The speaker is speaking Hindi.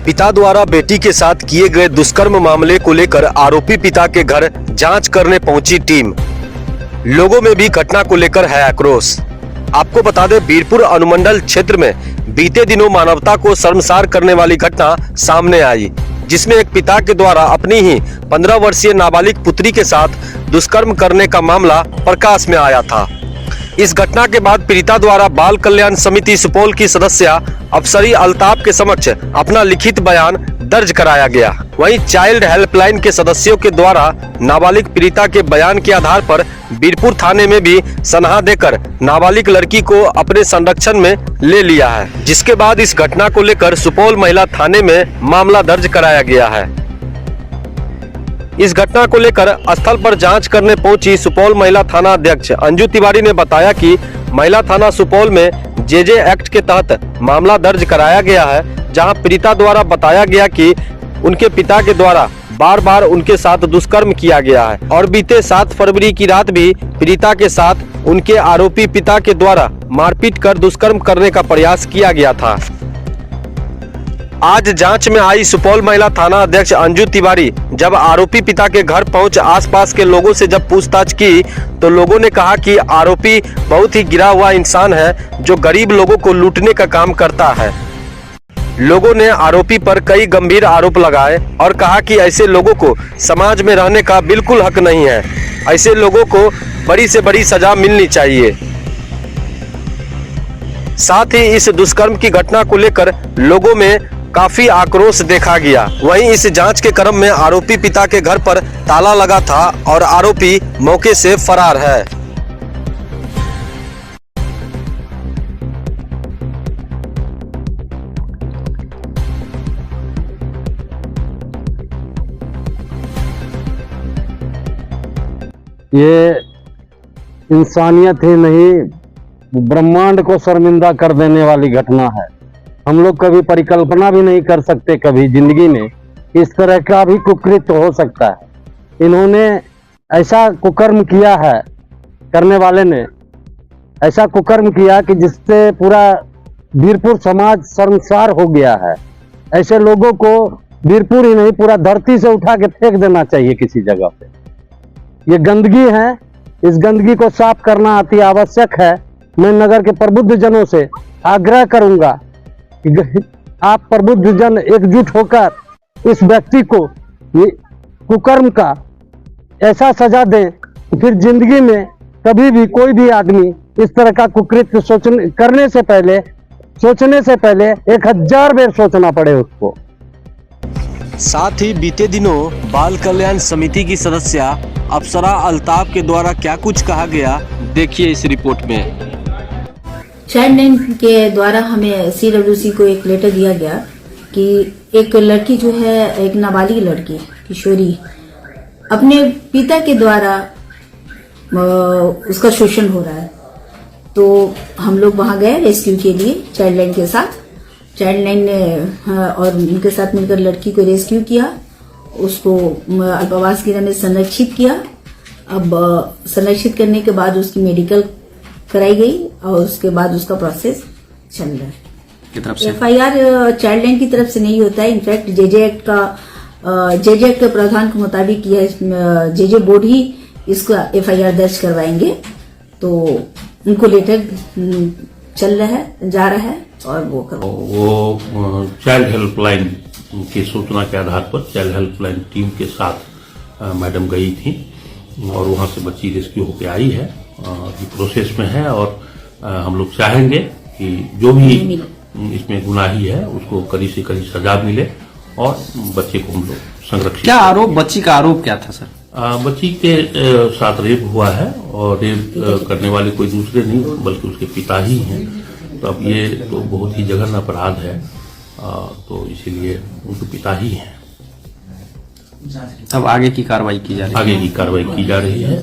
पिता द्वारा बेटी के साथ किए गए दुष्कर्म मामले को लेकर आरोपी पिता के घर जांच करने पहुंची टीम। लोगों में भी घटना को लेकर है आक्रोश। आपको बता दें, बीरपुर अनुमंडल क्षेत्र में बीते दिनों मानवता को शर्मसार करने वाली घटना सामने आई, जिसमें एक पिता के द्वारा अपनी ही 15 वर्षीय नाबालिग पुत्री के साथ दुष्कर्म करने का मामला प्रकाश में आया था। इस घटना के बाद पीड़िता द्वारा बाल कल्याण समिति सुपौल की सदस्या अफसरी अल्ताफ के समक्ष अपना लिखित बयान दर्ज कराया गया। वहीं चाइल्ड हेल्पलाइन के सदस्यों के द्वारा नाबालिग पीड़िता के बयान के आधार पर बीरपुर थाने में भी सनहा देकर नाबालिग लड़की को अपने संरक्षण में ले लिया है, जिसके बाद इस घटना को लेकर सुपौल महिला थाने में मामला दर्ज कराया गया है। इस घटना को लेकर स्थल पर जांच करने पहुंची सुपौल महिला थाना अध्यक्ष अंजू तिवारी ने बताया कि महिला थाना सुपौल में जेजे एक्ट के तहत मामला दर्ज कराया गया है, जहां पीड़िता द्वारा बताया गया कि उनके पिता के द्वारा बार बार उनके साथ दुष्कर्म किया गया है और बीते 7 फरवरी की रात भी पीड़िता के साथ उनके आरोपी पिता के द्वारा मारपीट कर दुष्कर्म करने का प्रयास किया गया था। आज जांच में आई सुपौल महिला थाना अध्यक्ष अंजू तिवारी जब आरोपी पिता के घर पहुंच आसपास के लोगों से जब पूछताछ की तो लोगों ने कहा कि आरोपी बहुत ही गिरा हुआ इंसान है जो गरीब लोगों को लूटने का काम करता है। लोगों ने आरोपी पर कई गंभीर आरोप लगाए और कहा कि ऐसे लोगों को समाज में रहने का बिल्कुल हक नहीं है, ऐसे लोगों को बड़ी से बड़ी सजा मिलनी चाहिए। साथ ही इस दुष्कर्म की घटना को लेकर लोगों में काफी आक्रोश देखा गया। वहीं इस जांच के क्रम में आरोपी पिता के घर पर ताला लगा था और आरोपी मौके से फरार है। ये इंसानियत ही नहीं, ब्रह्मांड को शर्मिंदा कर देने वाली घटना है। हम लोग कभी परिकल्पना भी नहीं कर सकते कभी जिंदगी में इस तरह का भी कुकृत्य हो सकता है। इन्होंने ऐसा कुकर्म किया है, करने वाले ने ऐसा कुकर्म किया कि जिससे पूरा बीरपुर समाज शर्मसार हो गया है। ऐसे लोगों को बीरपुर ही नहीं पूरा धरती से उठा के फेंक देना चाहिए किसी जगह पे। ये गंदगी है, इस गंदगी को साफ करना अति आवश्यक है। मैं नगर के प्रबुद्ध जनों से आग्रह करूंगा कि आप प्रबुद्ध जन एकजुट होकर इस व्यक्ति को ये कुकर्म का ऐसा सजा दें कि फिर जिंदगी में कभी भी कोई भी आदमी इस तरह का कुकृत्य करने से पहले सोचने से पहले 1000 बार सोचना पड़े उसको। साथ ही बीते दिनों बाल कल्याण समिति की सदस्या अफसरा अल्ताफ के द्वारा क्या कुछ कहा गया, देखिए इस रिपोर्ट में। चाइल्ड लाइन के द्वारा हमें CWC को एक लेटर दिया गया कि एक लड़की जो है, एक नाबालिग लड़की किशोरी, अपने पिता के द्वारा उसका शोषण हो रहा है। तो हम लोग वहां गए रेस्क्यू के लिए चाइल्ड लाइन के साथ। चाइल्ड लाइन ने और उनके साथ मिलकर लड़की को रेस्क्यू किया, उसको अल्पावास गृह में संरक्षित किया। अब संरक्षित करने के बाद उसकी मेडिकल कराई गई और उसके बाद उसका प्रोसेस चल रहा है। FIR चाइल्ड लाइन की तरफ से नहीं होता है। इनफैक्ट जेजे एक्ट के प्रावधान के मुताबिक यह जेजे बोर्ड ही इसका FIR दर्ज करवाएंगे। तो उनको लेटर चल रहा है, जा रहा है और वो चाइल्ड हेल्पलाइन की सूचना के आधार पर चाइल्ड हेल्पलाइन टीम के साथ मैडम गई थी और वहां से बच्ची रेस्क्यू होकर आई है। ये प्रोसेस में है और हम लोग चाहेंगे कि जो भी इसमें गुनाही है उसको कड़ी से कड़ी सजा मिले और बच्चे को हम लोग संरक्षित। क्या आरोप, बच्ची का आरोप क्या था सर? बच्ची के साथ रेप हुआ है और रेप करने वाले कोई दूसरे नहीं बल्कि उसके पिता ही हैं। तो अब ये तो बहुत ही जघन्य अपराध है, तो इसीलिए उनके पिता ही हैं। अब आगे की कार्रवाई की जा रही है। आगे की कार्रवाई की जा रही है।